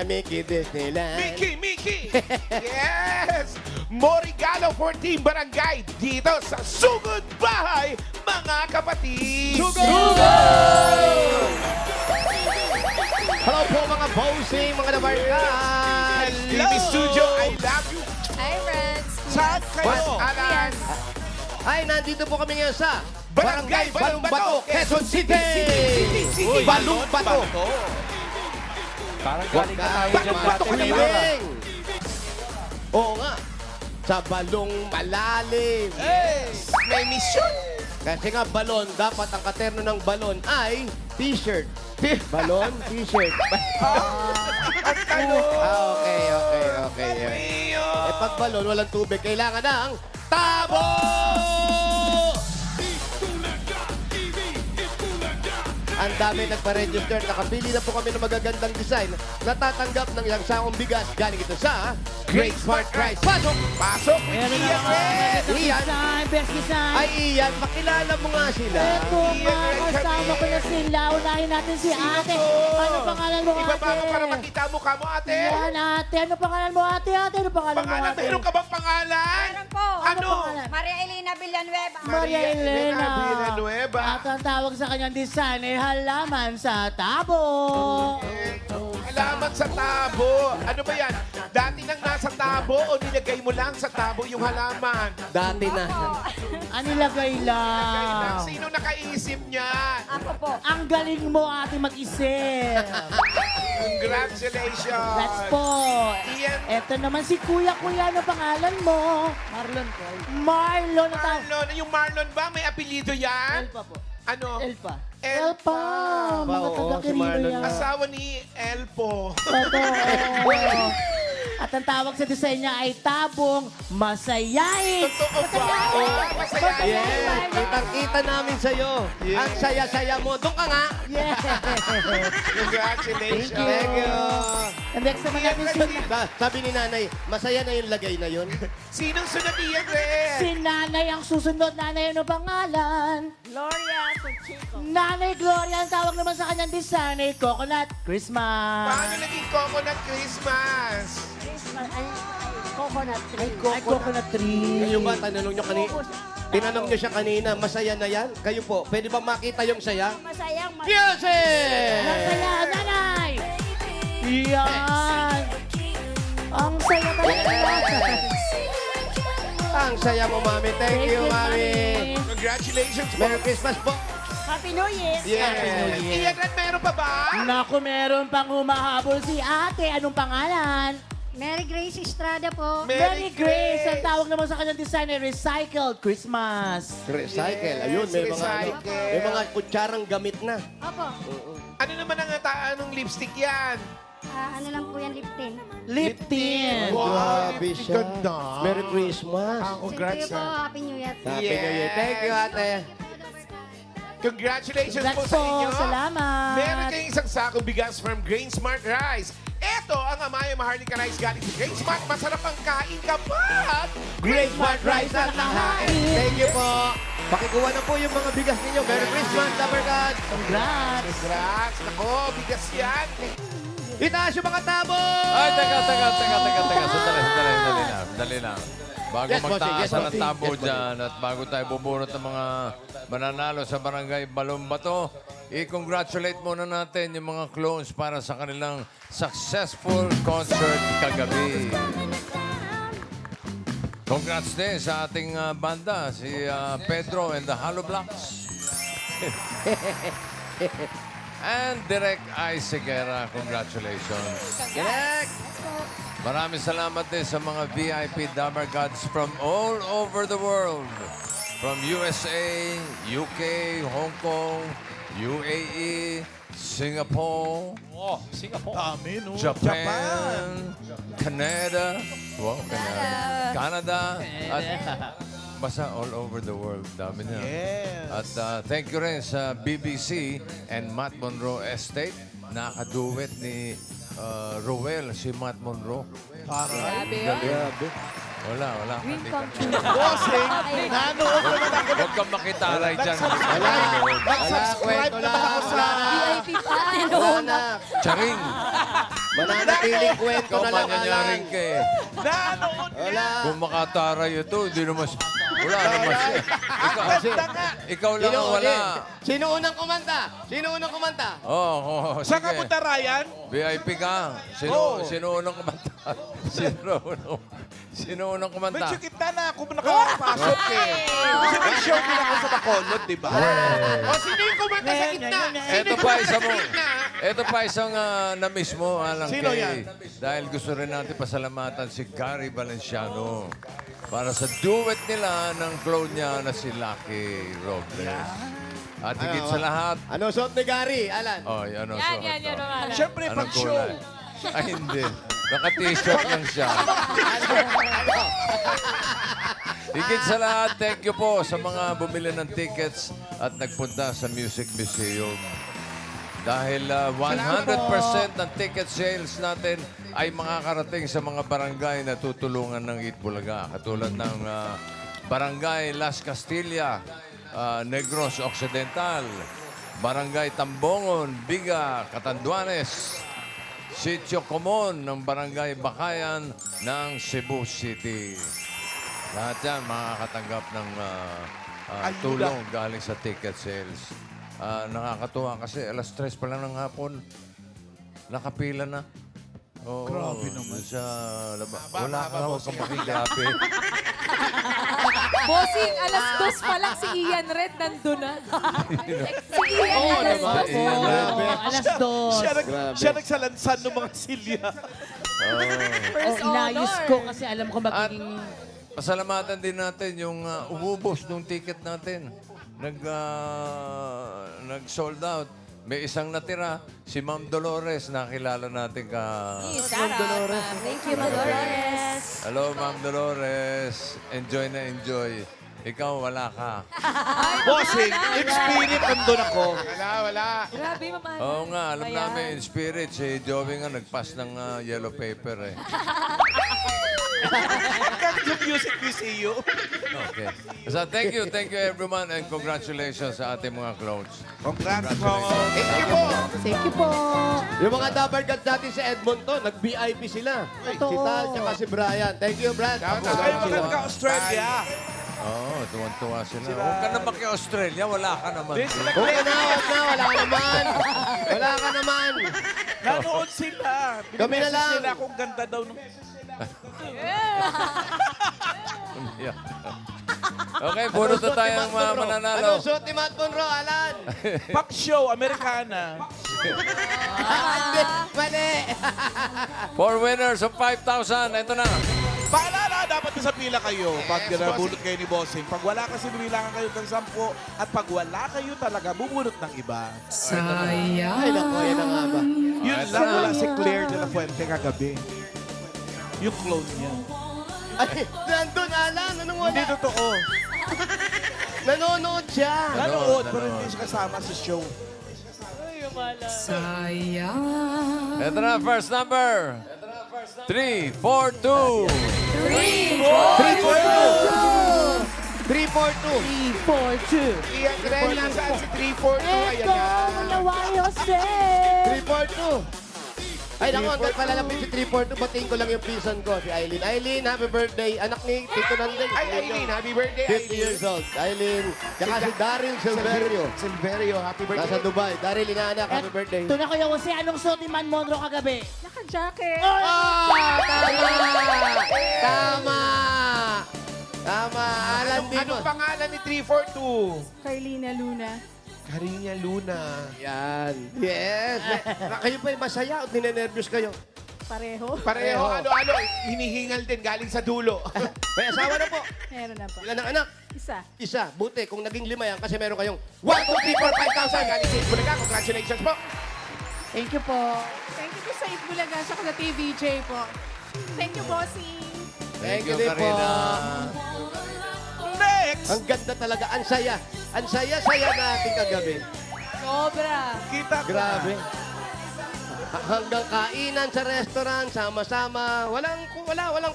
Mickey Disneyland. Mickey! Yes! Morigalo 14 Barangay dito sa Sugod Bahay, mga kapatid! Hello po mga bossing, mga nabarkas. TV Studio, I love you! Hi, friends. Saan kayo? Alan! Ay, nandito po kami ngayon sa Barangay Balong-Bato, Quezon City! Uy, Balong-Bato! Parang galing na tayo dyan Balong-Bato dati. Kaliwing! Oo nga, sa balong malalim. Yes! May mission! Kasi nga balon, dapat ang katerno ng balon ay t-shirt. Balon, t-shirt. Ano? Okay. Mio! Eh pag balon, walang tubig, kailangan ng tabo! Ang dami nagpa-register. Nakapili na po kami ng magagandang design. Natatanggap ng ilang sakong bigas. Galing ito sa Great Smart Rice. Pasok! Pasok! Meron na Iyan, nga, eh! magandang Iyan. design, best design. Ay, Ian, makilala mo nga sila. Eto nga, kasama ko na sila. Unahin natin si ate. Ano pangalan mo, ate? Ibaba ka para makita mo ka mo, ate. Yan, ate. Ano pangalan mo, ate? Ate, ano pangalan mo, Pangalan, ate? meron ka bang pangalan? Meron po. Ano? pangalan? Maria Elena Villanueva. Maria Elena. Villanueva. At ang tawag sa kanyang design ay halaman sa tabo. Halaman sa tabo. Ano ba yan? Dati nang nasa tabo o nilagay mo lang sa tabo yung halaman? Dati na. Anilagay lang. Sino nakaisip niyan? Ako po. Ang galing mo, ate, mag-isip. Congratulations! Let's po. Iyan. Eto naman si Kuya. Kuya, ano pangalan mo? Marlon po. Marlon. Ang tawag. Marlon. Yung Marlon ba? May apelido yan? Elpa po. Ano? Elpa. Elpa. Elpa. Mga Oo, si taga-Quirino Marlon. yan. Asawa ni Elpo. Totoo. At ang tawag sa design niya ay tabong masayain. Totoo ba? Oh, masaya. Yes, kitang-kita namin sa'yo. Yes. Ang saya-saya mo. Doon ka nga. Yes. Congratulations. Thank you. And next naman natin si, Sabi ni nanay, masaya na yung lagay na yun. Sinong sunod iyan, Red? si Nanay ang susunod. Nanay, ano pangalan? Gloria Suchico. Nanay Gloria, ang tawag naman sa kanyang design ay Coconut Christmas. Paano naging coconut Christmas? Christmas. Ay, coconut tree. Ay, coconut tree. Kayo ba, tinanong niyo siya kanina, masaya na yan? Kayo po, pwede ba makita yung saya? Masayang Music! Masaya, Nanay! Yan! Ang saya talaga. Ang saya mo, Mami. Thank you, Mami. Congratulations po. Merry Christmas po. Happy New Year. Happy New Yes. Year. Iyan, Red, meron pa ba? Naku, meron pang humahabol si ate. Anong pangalan? Mary Grace Estrada po. Mary Grace. Ang tawag naman sa kanyang design ay Recycled Christmas. Recycle. Ayun, may mga, Recycle. may mga kutsarang gamit na. Opo. Ano naman ang anong lipstick yan? Ano lang po yan, lip tint. Lip tint. Grabe siya. Ganda. Merry Christmas. Ah, Thank congrats, you po. ha? Happy New Year. Happy New Year. Thank you, ate. Congratulations Congrats po sa po. inyo. Salamat. Meron kayong isang sakong bigas from Grain Smart Rice. Ito ang Amaya Maharlika Rice galing sa Grain Smart. Masarap ang kain kapag Great Smart Rice at Lahain. Thank you po. Pakikuha na po yung mga bigas ninyo. Merry Christmas, Lover God. Congrats. Congrats. Nako, bigas yan. Itaas yung mga tabo! Ay, teka. Sandali lang. Bago Yes, bossing. Yes, magtaasan ng bossing. tabo Yes, bossing. dyan at bago tayo bubunot ng mga mananalo sa barangay Balong-Bato, i-congratulate muna natin yung mga clones para sa kanilang successful concert kagabi. Congrats din sa ating banda, si Pedro and the Hollow Blocks. And Direk I. Seguera, congratulations. Direk! Maraming salamat din sa mga VIP Dabar Gods from all over the world. From USA, UK, Hong Kong, UAE, Singapore, Japan, Canada, wow, Canada, at basta all over the world. Dami niya. Yes. At thank you rin sa BBC and Matt Monroe Estate. Nakaduet ni Rowell, si Matt Monroe. Grabe. Wala. Dream Hindi come ka- true. Bossing, nanood naman ako. Huwag kang makitaray dyan. Wala, Nag-subscribe kwento naman ako lang. sa... VIP pa. Wala na. Charing! Mananatiling kwento Ikaw na lang, Alan. manyanyaring ka eh. Nanood Wala. Kung makataray ito, hindi naman siya. Wala naman siya. Ikaw lang ang wala. Sino unang kumanta? Sino unang kumanta? Oo, Saan ka sige. punta, Ryan? VIP ka. Oo. Sino unang kumanta? Sino unang kumanta? Medyo kita na ako nakapasok eh. Kasi nag-show din ako sa Bacolod, di ba? O, sino yung kumanta sa gitna? Ito pa isang Ito pa isang na-miss mo, Alang Sino Kay. yan? Dahil gusto rin natin pasalamatan si Gary Valenciano para sa duet nila ng clone niya na si Lucky Robles. At higit sa lahat, Ano suot ni Gary, Alan? oh, yan o. Yan. Siyempre, Anong pag-show. kulay? Ay, hindi. Naka-t-shirt lang siya. Higit sa lahat, thank you po sa mga bumili ng tickets at nagpunta sa Music Museum. Dahil 100% ng ticket sales natin ay makakarating sa mga barangay na tutulungan ng Itbulaga. Katulad ng Barangay Las Castilla, Negros Occidental, Barangay Tambongon, Biga, Catanduanes, Sitio Comon ng Barangay Bakayan ng Cebu City. Lahat yan makakatanggap ng tulong galing sa ticket sales. Nakakatuwa kasi alas 3 pa lang ng hapon, nakapila na. Oo, grabe naman. Sa wala ka, huwag kang makigabi. Bossing, alas 2 pa lang si Ian Red nandun na. Si Ian alas 2 pa lang. Grabe. Alas 2. Siya nagsalansan ng mga silya. First Inayos honor. ko kasi alam ko magiging... Pasalamatan din natin yung umubos ng ticket natin. Nag-sold out. May isang natira, si Ma'am Dolores, nakilala natin ka. Thank you, Dolores. Hello, Ma'am Dolores. Enjoy na enjoy. Ikaw, wala ka. Bossing, in spirit, andun ako. Wala. Grabe, mamahal. Oo nga, alam namin, in spirit, si Joey nga nagpass ng yellow paper eh. Yung music museum. Okay. So, thank you everyone, and congratulations sa ating mga clones. Congrats po. Thank you po. Thank you po. Yung mga double guns natin sa Edmonton, nag-VIP sila. Si Tal, tsaka si Brian. Thank you, Brad. Kayo mga ka-Australia. Oo, tuwan-tuwa sila. Huwag ka naman kay Australia, wala ka naman. Di sila Huwag ka na, wala ka naman. Wala ka naman. nanood sila. Kami na lang. Sila kung ganda daw nung... Yeah. Okay, puro na tayong mga Ano mananalo. suot ni Matt Monroe, Alan? Pop show, Americana. Hindi, mali. 4 winners of 5,000. Ito na. Paalala, dapat nasa pila kayo pag nabunot kayo ni Bossing. Pag wala kasi bibilangan kayo ng 10 at pag wala kayo talaga, bubunot ng iba. Ay, naku, yan na nga ba? Yun lang, wala si Claire de la Fuente kagabi. Yung clone niya. Ay, nandun, Alan. Anong wala? Hindi totoo. Nanonood siya. Nanood, pero hindi siya kasama sa show. Ito na, first number. 3, 4, 2. 342. 342. Ian Ren, nasaan si 342? Ayan na. 342. Ay, naku, hanggang palalapit si 342, batiin ko lang yung pinsan ko, si Aileen. Aileen, happy birthday. Anak ni Tito Nandeng. Ay, Aileen, happy birthday, 50 Aileen. years old. Aileen. Tsaka si Daryl Silverio. Silverio, happy birthday. Nasa Dubai. Daryl, inaanak, happy birthday. Ito na Kuya Jose, anong suot ni Man Monroe kagabi? Naka-jacket. Ah, tama! Tama! Alan din mo. Anong pangalan ni 342? Carlina Luna. Carina Luna. Yan. Yes. Kayo pa yung masaya o ninenervyos kayo? Pareho. Pareho, ano, hinihingal din galing sa dulo. May asawa na po. Meron na po. Ilan ang anak? Isa. Isa. Buti kung naging 5 yan kasi meron kayong 1, 2, 3, 4, 5,000. Galing sa Itbulaga. Congratulations po. Thank you po. Thank you po sa Itbulaga sa TVJ po. Thank you, Bossing. Thank you din po. Karina. Next! Ang ganda talaga. Ang saya. Ang saya-saya natin kagabi. Sobra. Kita ko. Grabe. Hanggang kainan sa restaurant, sama-sama. Walang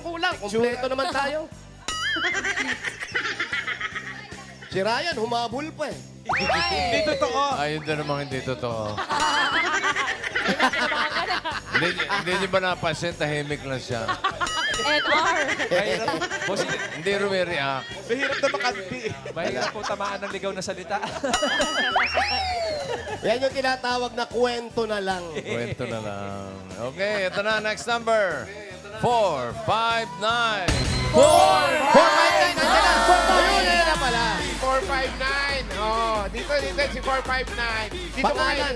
kulang. Kompleto naman tayo. Si Ryan, humabol pa eh. Hindi totoo. Ayun din namang hindi totoo. Hindi niyo ba napansin, tahimik lang siya. NR. Hindi rumireact. Mahirap na makanti. Mahirap po tamaan ng ligaw na salita. Yan yung tinatawag na kwento na lang. Kwento na lang. Okay, ito na. Next number. 459. 459, nandiyan na. Ayun, yan na pala. 459. Oh, dito si 459. Dito Pangalan.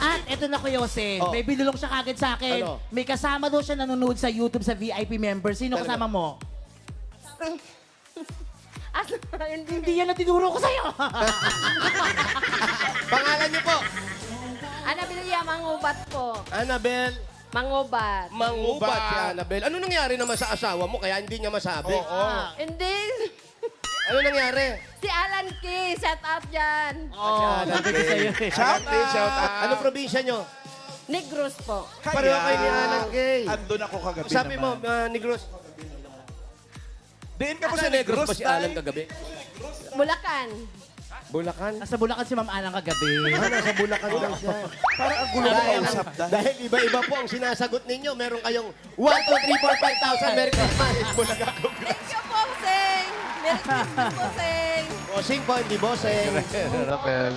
At ito na, Kuya Jose. Oh. May binulong siya kagad sa akin. Ano? May kasama daw siya nanonood sa YouTube sa VIP member. Sino Talaga? kasama mo? Hindi yan na tinuro ko sa'yo. Pangalan niyo po? Annabel Mangubat po. Annabel Mangubat. Mangubat si Annabel. Ano nangyari naman sa asawa mo kaya hindi niya masabi? Hindi. Ano nangyari? Si Alan Key. Shout out dyan. Oh, nandito sa'yo eh. Shout out. Anong probinsya niyo? Negros po. Pareho kayo ni Alan Kay. Andun ako kagabi Sabi mo, naman. Negros. Diin ka po Sa sa Negros Negros, ba si Alan kagabi? Bulacan. Bulacan? Nasa Bulacan si Ma'am Alang kagabi. Nasa Bulacan lang siya. Parang ang gulo na kausap Dahil iba-iba po ang sinasagot ninyo. Meron kayong 1, 2, 3, 4, 5,000. Merry Christmas. Bulaga ko. Thank you po, Seng. Merry Christmas po, Seng. Bossing po, hindi bossing. Rapel.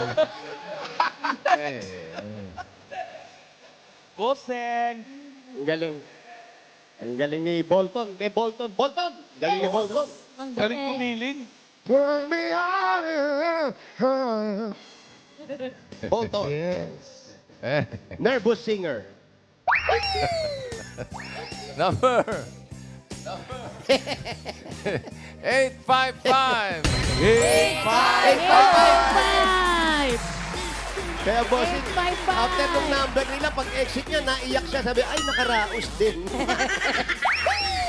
Boseng. Ang galing. Ang galing ni Bolton. Bolton! Galing ni Bolton. Galing kumiling. Bolton. Eh, Nervous singer. number 855. 855! Kaya bossing, 855. after nung number nila, pag exit niya, naiyak siya. Sabi, ay, nakaraos din.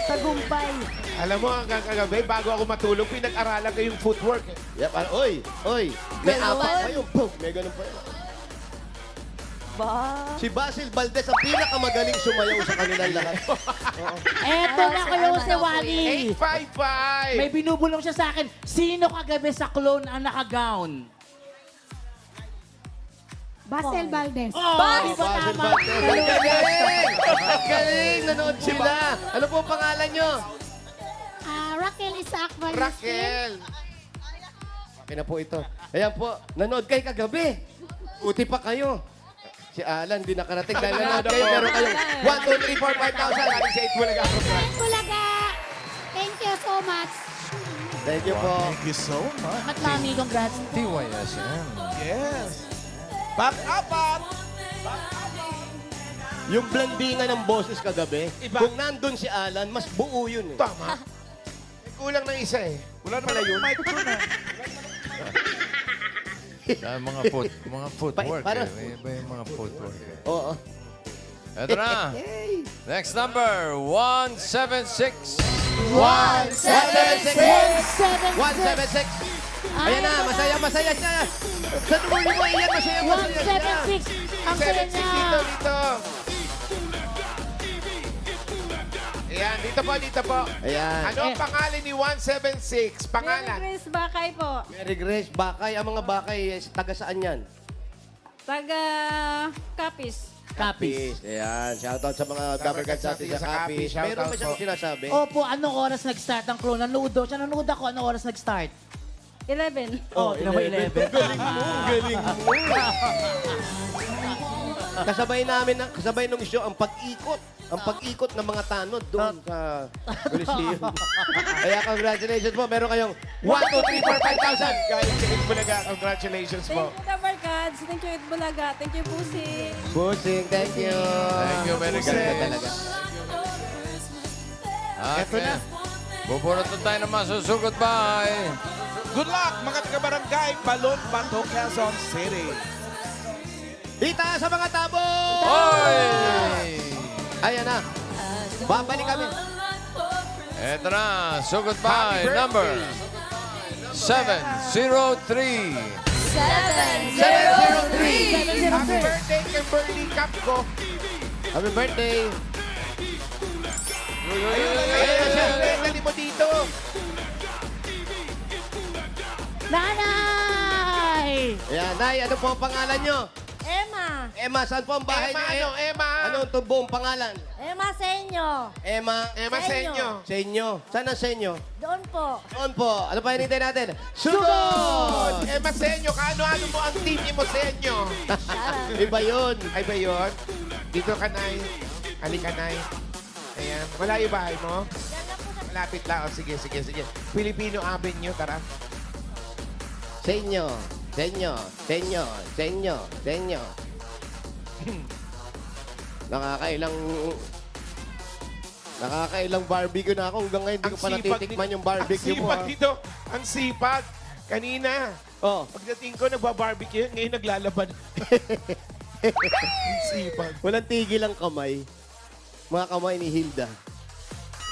Tagumpay. Alam mo, hanggang kagabi, bago ako matulog, pinag-aralan ko yung footwork. Yep, oy, may Ganon. apat pa yun. Boom, may ganun pa yun. Si Basil Valdez ang pinakamagaling sumayaw sa kanilang lahat. Eto na, Kuya Jose Wally. 855. May binubulong siya sa akin. Sino kagabi sa clone ang naka-gown? Basel Valdez. Oh, di ba Basil tama? Valdez. Ang galing! Ang galing! Nanood sila. Ano po ang pangalan nyo? Raquel Isaac Valdez. Raquel. Akin na po ito. Ayan po, nanood kayo kagabi. Uti pa kayo. Si Alan, di nakarating. Dahil nanood kayo, meron kayong 1, 2, 3, 4, 5,000. Galing sa 8 Bulaga. Bulaga. Thank you so much. Thank you po. Thank you so much. At mami, congrats. TYSM. Yes. Pang-apat. Yung blandingan ng boses kagabi, kung nandun si Alan, mas buo yun eh. Tama. May kulang ng isa eh. Wala naman yung mic ko na. Mga footwork. Para- May iba yung mga footwork. Oo. Ito na. Next number, 176. 176! 176. 176! Ayan na, masaya siya. Sa tuloy mo, iyan, masaya siya. 176. Ang saya 76 niya. dito. Ayan, dito po. Ayan. Ano ang pangalan ni 176? Pangalan? Grace Bakay po. Mary Grace, bakay. Ang mga bakay, taga saan yan? Taga Capiz. Kapis. Ayan, shoutout sa mga Dabber Gods natin sa sa Capiz. Capiz. Shoutout Meron ba siyang po. sinasabi? Opo, anong oras nag-start ang clone? Nanood daw siya. Nanood ako. Anong oras nag-start? 11. Oh, tinamo 11. Galing mo. Kasabay nung show ang pag-ikot. Ang pag-ikot ng mga tanod doon sa Coliseum. Kaya congratulations po. Meron kayong 1, 2, 3, 4, 5,000. Galing sa 8 Bulaga. Congratulations po. Thank you, Dabber Gods. Thank you, Bulaga. Thank you, Pusi. Busing, thank you. Thank you, Mary Galing ka Grace. talaga. Okay. Bubunot na tayo ng masusugod. Bye. Good luck, mga taga-barangay Balon, Bato, Quezon City. Dita sa mga tabo! Oy! Ayan na. Babalik kami. Ito na. Sugod bye. Number 703. 703. Happy birthday, Kimberly Capco. Happy birthday. Ayun siya. Dali mo dito. Nanay! Ayan, Nay, ano po ang pangalan nyo? Emma. Emma, saan po ang bahay Emma, niyo? Emma? Ano ang buong pangalan? Emma Senyo. Emma. Emma Senyo. Senyo. Saan ang Senyo? Doon po. On po. Ano pa hinintay natin? Sugod! Emma Senyo, kaano-ano mo ang team ni Mosenyo? Iba yun. Ay ba yun? Dito ka, Nay. Halika, Nay. Ayan. Malayo bahay mo? Malapit lang. O, sige. Filipino Avenue, tara. Senyo. Senyo. Senyo. Senyo. Senyo. Nakakailang barbecue na ako. Hanggang ngayon, hindi ko pa natitikman yung barbecue mo. Ang sipag dito. Ang sipag. Kanina, Oh. pagdating ko, nagbabarbecue. Ngayon, naglalaban. Ang sipag. Walang tigil ang kamay. Mga kamay ni Hilda.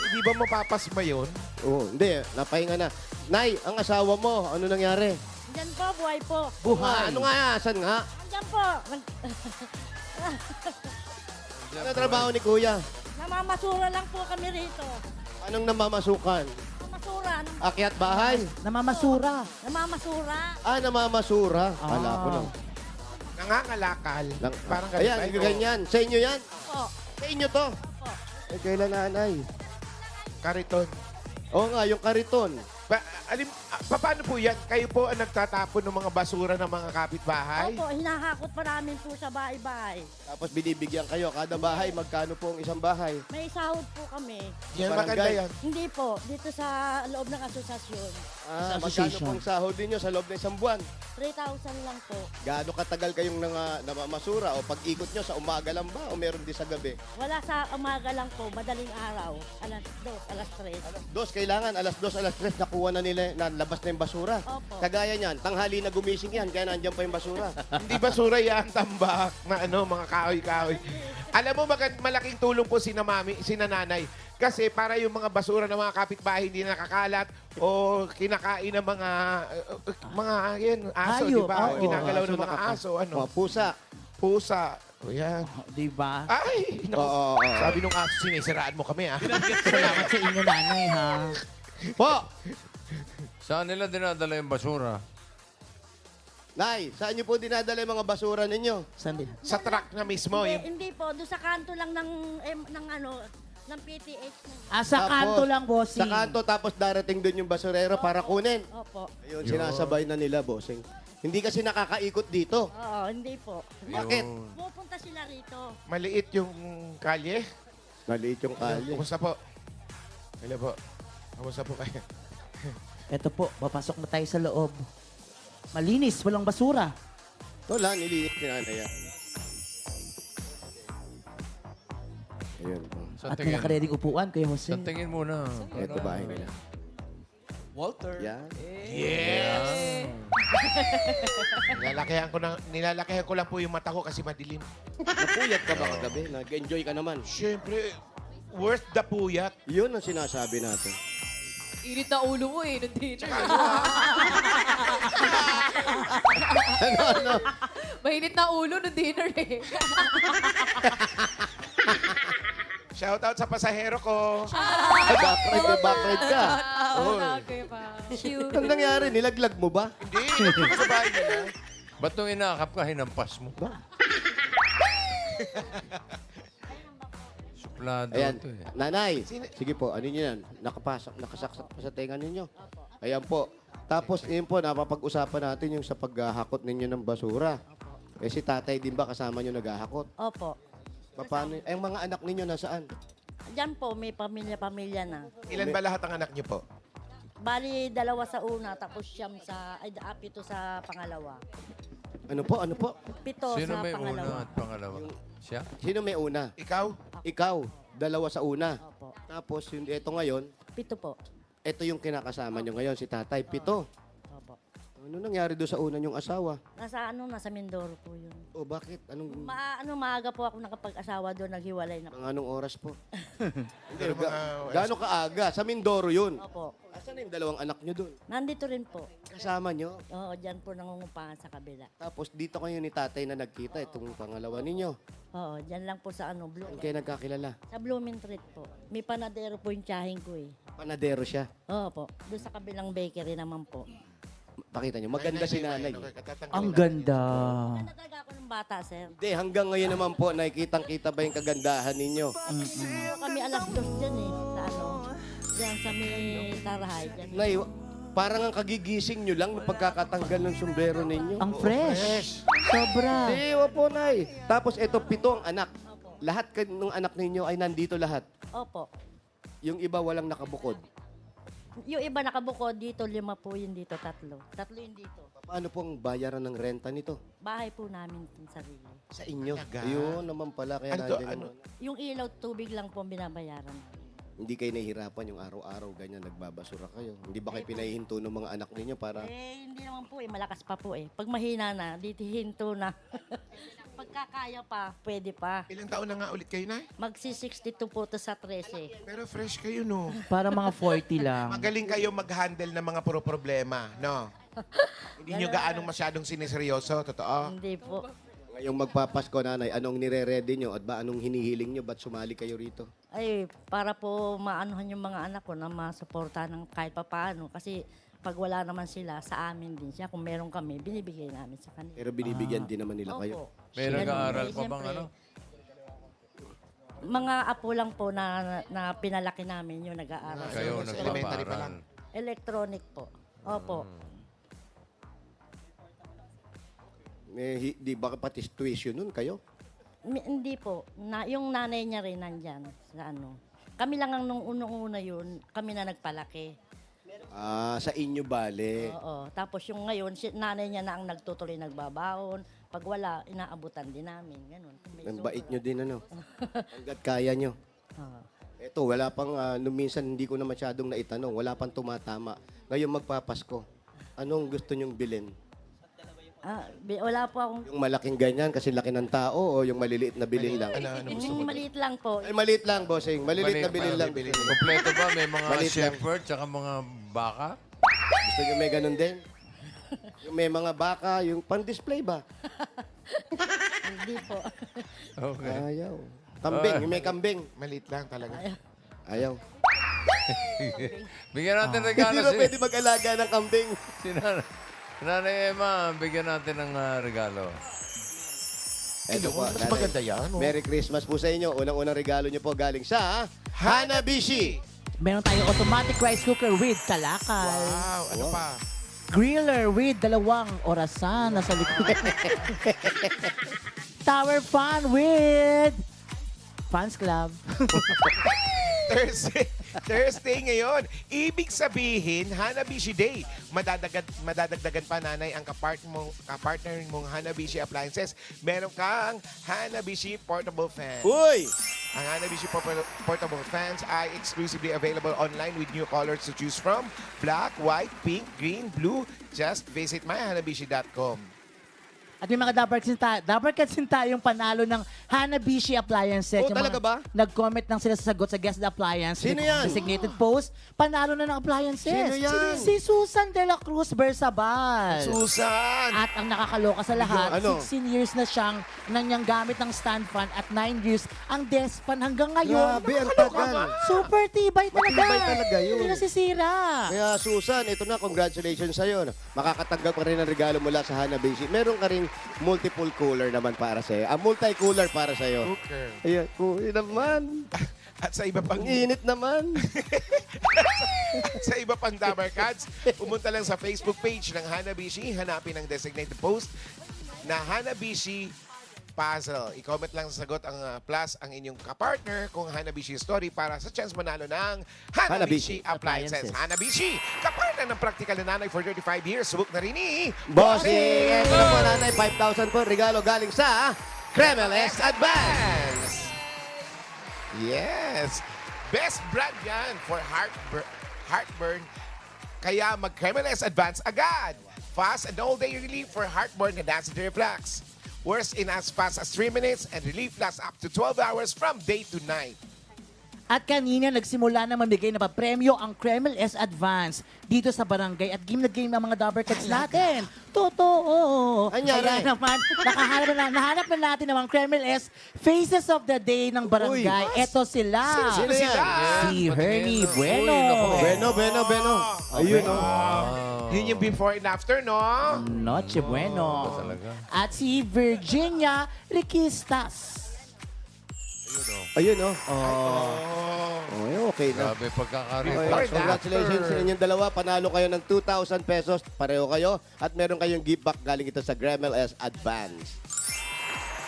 Hindi ba mapapasma yun? Oo, hindi. Napahinga na. Nay, ang asawa mo, ano nangyari? Diyan po, buhay po. Buhay. Ano nga? Saan nga? Diyan po. Ano trabaho ni Kuya? Namamasura lang po kami rito. Anong namamasukan? Namamasura. Akyat bahay? Namamasura. Namamasura. Namamasura. Kala ko lang. Nangangalakal. Parang ganun. Ayan, ganyan. Sa inyo yan? Po. Sa inyo to? Po. Eh, kailan nanay? Kariton. Oo nga, yung kariton. Paano po yan? Kayo po ang nagtatapon ng mga basura ng mga kapitbahay? Opo, hinahakot pa namin po sa bahay-bahay. Tapos binibigyan kayo. Kada bahay, magkano po ang isang bahay? May sahod po kami. Yan, Barangay. maganda yan. Hindi po, dito sa loob ng asosasyon. Sa Magkano association. pong sahod ninyo sa loob ng isang buwan? 3,000 lang po. Gaano katagal kayong namamasura? O pag-ikot nyo sa umaga lang ba? O meron din sa gabi? Wala sa umaga lang po, madaling araw. Alas 2, alas 3. Dos, kailangan. Alas 2, alas 3, nakuha na nila, nalabas na yung basura. Opo. Kagaya niyan, tanghali na gumising yan, kaya nandiyan pa yung basura. Hindi basura yan, tambak na mga kahoy-kahoy. Alam mo, malaking tulong po sina nanay. Kasi para yung mga basura ng mga kapitbahay hindi nakakalat o kinakain ng mga aso, di Hayop, ba? oo. Ginagalaw ng mga nakaka- aso, O, pusa. pusa. O yan. Di ba? Ay, naku. Oo. Sabi nung aso, sinisiraan mo kami, ah. Salamat sa inyo, nanay, ha? Po! Saan nila dinadala yung basura? Nay, saan niyo po dinadala yung mga basura ninyo? Saan din? Sa truck na mismo. Hindi, Yung, hindi po, doon sa kanto lang ng PTH. Sa kanto lang, Sa bossing. kanto, tapos darating doon yung basurero para kunin. Opo. Ayun, sinasabay na nila, bossing. Hindi kasi nakakaikot dito. Oo, hindi po. Bakit? Pupunta sila rito. maliit yung kalye. Maliit yung kalye. Kumusta po? Hello po. Kumusta po kayo? Ito po, papasok na tayo sa loob. Malinis, walang basura. Ito lang, nilinis ni nanay yan. Ayun. Sa At tingin, may nakareading upuan, Kuya Jose. sa tingin muna. Ito bahay nila. Walter. Yan. Yes! Nilalakihan ko lang po yung mata ko kasi madilim. Napuyat ka ba kagabi? Nag-enjoy ka naman. Siyempre, worth the puyat. Yun ang sinasabi natin. Init na ulo mo eh, nung dinner. Ano? Mainit na ulo nung dinner eh. Shoutout sa pasahero ko. Backride ka. Okay pa. Cute. Ang nangyari, nilaglag mo ba? Hindi, hindi ko sa bahay nila. Ba't nung inakap ka, hinampas mo? Suplado Ayan, ito eh. nanay. Sige po, ano nyo yan? Nakasaksak pa sa tenga ninyo. Ayan po. Tapos, yun po, napapag-usapan natin yung sa paghahakot ninyo ng basura. Eh, si tatay din ba kasama nyo naghahakot? Opo. Paano? Eh, mga anak ninyo nasaan? Diyan po, may pamilya-pamilya na. Ilan ba lahat ang anak niyo po? Bali, 2 sa una, tapos 7 pito sa pangalawa. Ano po? Ano po? 7 Sino sa may una pangalawa. at pangalawa? Siya? Sino may una? Ikaw? Ikaw. 2 sa una. Opo. Tapos, ito ngayon, 7 po. ito yung kinakasama nyo ngayon, si tatay. 7. Opo. Ano nangyari doon sa una niyong asawa? Nasa Mindoro po yun. O bakit? Maaga po ako nakapag-asawa doon, naghiwalay na. Mga anong oras po? Pero mga... Gaano kaaga? Sa Mindoro yun. Opo. Asan na yung dalawang anak niyo doon? Nandito rin po. Kasama niyo? Oo, dyan po nangungupahan sa kabila. Tapos dito kayo ni tatay na nagkita, itong pangalawa ninyo. Oo, dyan lang po sa Saan kayo nagkakilala? Sa Blooming Street po. May panadero po yung tsahin ko eh. Panadero siya. Oo po. Doon sa kabilang bakery naman po. Pakita niyo, maganda si nanay. Ang ganda. Ganda talaga ako ng bata, sir. Hindi, hanggang ngayon naman po, nakikitang-kita ba yung kagandahan ninyo? Pero kami alas 2 dyan eh. Sa ano, dyan sa may tarahay. Dyan. Nay, parang ang kagigising nyo lang ng pagkakatanggal ng sombrero ninyo. Ang fresh. Sobra. Hindi, po, Nay. Tapos ito, 7 ang anak. Lahat ng anak ninyo ay nandito lahat. Opo. Yung iba walang nakabukod. Yung iba nakabukod dito, 5 po yun dito, 3. 3 yun dito. Paano pong bayaran ng renta nito? Bahay po namin yung sarili. Sa inyo. Talaga? Ayun naman pala. Kaya Ano to? nandiyan Ano? naman. Yung ilaw, tubig lang po ang binabayaran namin. Hindi kayo nahihirapan yung araw-araw ganyan, nagbabasura kayo. Hindi ba kayo pinahihinto ng mga anak ninyo para... Hindi naman po eh, malakas pa po eh. Pag mahina na, dito hinto na. Pagkakaya pa, pwede pa. Ilang taon na nga ulit kayo, Nay? Magsi-62 po to sa 13. Pero fresh kayo, no? Para mga 40 lang. Magaling kayo mag-handle ng mga problema, no? Hindi nyo gaano masyadong siniseryoso, totoo? Hindi po. Ngayong magpapasko, nanay, anong nire-ready nyo? At ba anong hinihiling nyo? Ba't sumali kayo rito? Ay, para po maanuhan yung mga anak ko na masuporta ng kahit papaano. Kasi pag wala naman sila, sa amin din siya. Kung meron kami, binibigay namin sa kanila. Pero binibigyan din naman nila kayo. Opo. May Ganun. nag-aaral Eh, pa bang siyempre, ano? Mga apo lang po na pinalaki namin yung nag-aaral. Kayo Sa elementary pa lang. nagpapaaral. Electronic po. Opo. Di ba pati tuition nun kayo? Hindi po. Yung nanay niya rin nandyan sa ano. Kami lang ang nung unang-una yun, kami na nagpalaki. Sa inyo bale. Oo. Tapos yung ngayon, nanay niya na ang nagtutuloy nagbabaon. Pag wala, inaabutan din namin. Ganun. May Ang sobra. bait nyo din, ano? Hanggat kaya nyo. Oo. Eto, wala pang, nung minsan hindi ko na masyadong naitanong, wala pang tumatama. Ngayon magpapasko, anong gusto nyong bilhin? Wala po akong... Yung malaking ganyan kasi laki ng tao o yung maliliit na bilhin lang? Ano gusto mo? Yung maliit lang po. Ay, maliit lang, bossing. Maliliit na bilhin lang. Kompleto ba? May mga Maliit lang. shepherd tsaka mga baka? Gusto nyo may ganun din? Yung may mga baka, yung pan-display ba? Hindi po. Okay. Ayaw. Kambing, yung may kambing. Maliit lang talaga. Ayaw. Bigyan natin regalo Hindi na si... pwede mag-alaga ng kambing. si Nanay Emma, bigyan natin ng regalo. Eto po, Mas nanay. maganda yan, oh. Merry Christmas po sa inyo. Unang-unang regalo nyo po galing sa Hanabishi. Meron tayong automatic rice cooker with kalakal. Wow, ano pa? Griller with 2 orasan nasa likod. Tower fan with Fans Club. Thursday ngayon. Ibig sabihin, Hanabishi Day. Madadagdagan pa, nanay, ang kapartner mong Hanabishi Appliances. Meron kang Hanabishi Portable Fan. Uy! Ang Hanabishi Portable Fans ay exclusively available online with new colors to choose from. Black, white, pink, green, blue. Just visit myhanabishi.com. At yung mga Dabber Cats din tayong panalo ng Hanabishi Appliances. Oh, Yung talaga mga ba? Nag-comment lang sila sa sagot sa Guess the Appliance. Sino yan? Designated post. Panalo na ng appliances. Sino yan? Si Susan De La Cruz Bersabal. Susan! At ang nakakaloka sa lahat, Ano? 16 years na siyang nanyang gamit ng stand fan at 9 years ang desk fan hanggang ngayon. Grabe, ang Nakakaloka. tagal. Super tibay talaga. Matibay talaga yun. Hindi nasisira. Kaya Susan, ito na, congratulations sa'yo. Makakatanggap ka rin ng regalo mula sa Hanabishi. Meron ka rin multiple cooler naman para sa'yo. Multi-cooler para sa'yo. Cooker. Ayan, kuhi naman. At sa iba pang Ang init naman. sa iba pang Dabber Cats, pumunta lang sa Facebook page ng Hanabishi, hanapin ang designated post na Hanabishi Puzzle. I-comment lang sa sagot ang plus ang inyong kapartner kung Hanabishi story para sa chance manalo ng Hanabishi Hanabishi Appliances. Hanabishi, kapartner ng practical na nanay for 35 years. Subok na rin ni Bossing! Ito na po, nanay, 5,000 po. Regalo galing sa Cremeles Advance. Yes! Best brand yan for heartburn. Kaya mag-Cremeles Advance agad. fast and all-day relief for heartburn and acid reflux. Works in as fast as 3 minutes and relief lasts up to 12 hours from day to night. At kanina nagsimula na mamigay na pa-premyo ang Kreml S Advance dito sa barangay at game na game ang mga Dabber Cats natin. Totoo. Anyari? Kaya naman, nahanap na natin ang Kreml S Faces of the Day ng barangay. Eto sila. Sino yan? Si Yan, Hernie patingin. Bueno. Uy, naku. Beno. Ayun, oh. Yun yung before and after, no? Noche Bueno. talaga. At si Virginia Riquistas. Ayun, oh. Oh. Okay na. Grabe pagkakaroon. Okay, Before and congratulations sa inyong dalawa. Panalo kayo ng 2,000 pesos. Pareho kayo. At meron kayong give back galing ito sa Gremel S Advance.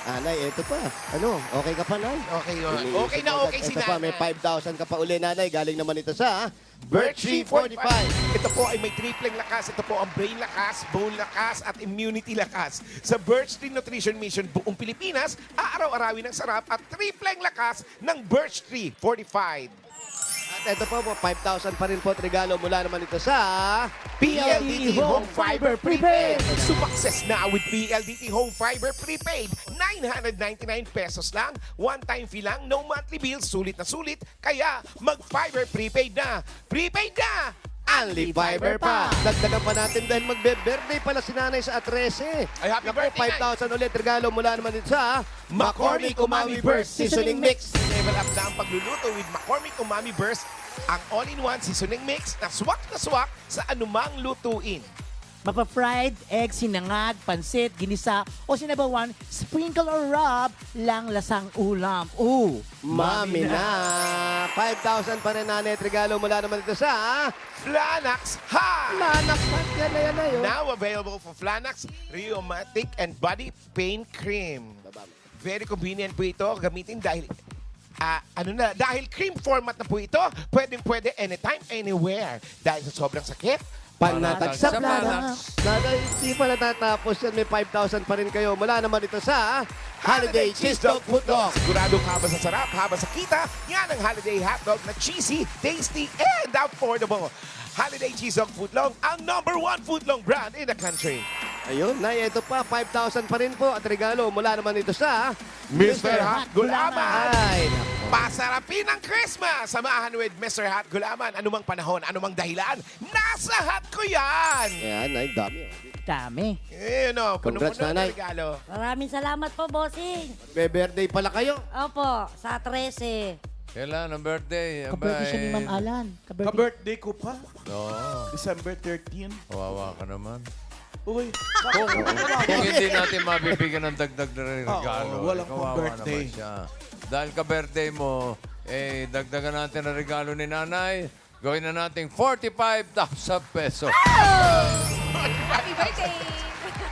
Nay, ito pa. Ano? Okay ka pa, Nay? Okay, yun. Okay na okay si Ito pa, may Nanay. 5,000 ka pa uli, Nanay. Galing naman ito sa Birchtree 45. Ito po ay may tripleng lakas. Ito po ang brain lakas, bone lakas, at immunity lakas. Sa Birchtree Nutrition Mission buong Pilipinas, aaraw-arawin ng sarap at tripleng lakas ng Birchtree 45. At ito po, 5,000 pa rin po at regalo mula naman ito sa PLDT Home Fiber Prepaid. Sumakses na with PLDT Home Fiber Prepaid. 999 pesos lang. One-time fee lang. No monthly bills. Sulit na sulit. Kaya mag-Fiber Prepaid na. Prepaid na! Only Fiber pa. Dagdagan pa natin dahil magbe-birthday pala si Nanay sa 13. Ay, happy birthday, 5,000 ulit regalo mula naman dito sa McCormick Umami Burst Seasoning Mix. Level up na ang pagluluto with McCormick Umami Burst, ang all-in-one seasoning mix na swak sa anumang lutuin. Mapa-fried, egg, sinangag, pansit, ginisa, o sinabawan, sprinkle or rub, lang lasang ulam. Ooh, Mami na. 5,000 pa rin Nanay at regalo mula naman dito sa Flanax High! Manak. Yan na yun. Now available for Flanax Rheumatic and Body Pain Cream. Very convenient po ito gamitin dahil dahil cream format na po ito, pwede anytime, anywhere. Dahil sa sobrang sakit, Panatag sa Sa Flanax. Nanay, hindi pa natatapos yan. May 5,000 pa rin kayo mula naman dito sa Holiday Cheese Dog Foot Dog. Siguradong haba sa sarap, haba sa kita. Yan ang Holiday Hotdog na cheesy, tasty, and affordable. Holiday Cheese Dog Footlong, ang #1 footlong brand in the country. Ayun, Nay, ito pa. 5,000 pa rin po at regalo mula naman dito sa Mr. Hot Gulaman. Ay, Pasarapin ang Christmas! Samahan with Mr. Hot Gulaman. Anumang panahon, anumang dahilan, nasa hot ko yan! Ayan, Nay, dami. dami. Congrats, puno-puno Nanay. ng regalo. Maraming salamat po, bossing. May birthday pala kayo. Opo, sa 13. Kailan ang birthday? Kabirthday siya ni Ma'am Alan. Kabirthday. Ka-birthday ko pa. Oo. December 13. Kawawa ka naman. Uy, Kung hindi natin mabibigyan ng dagdag na regalo, Oo, walang kawawa pang-birthday. naman siya. Dahil ka-birthday mo, dagdagan natin ang regalo ni Nanay. Gawin na natin 45,000 pesos. Happy birthday!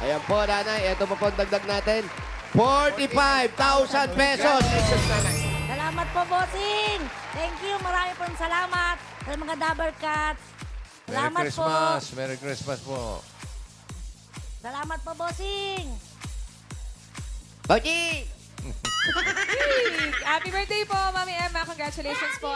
Ayan po, Nanay. Ito po ang dagdag natin. 45,000 pesos. Congratulations, Nanay. Salamat po, bossing. Thank you. Marami pong salamat sa mga Dabber Cats. Merry Salamat po. Christmas. Merry Christmas po. Salamat po, bossing. Oji! Happy birthday po, Mami Emma. Congratulations po.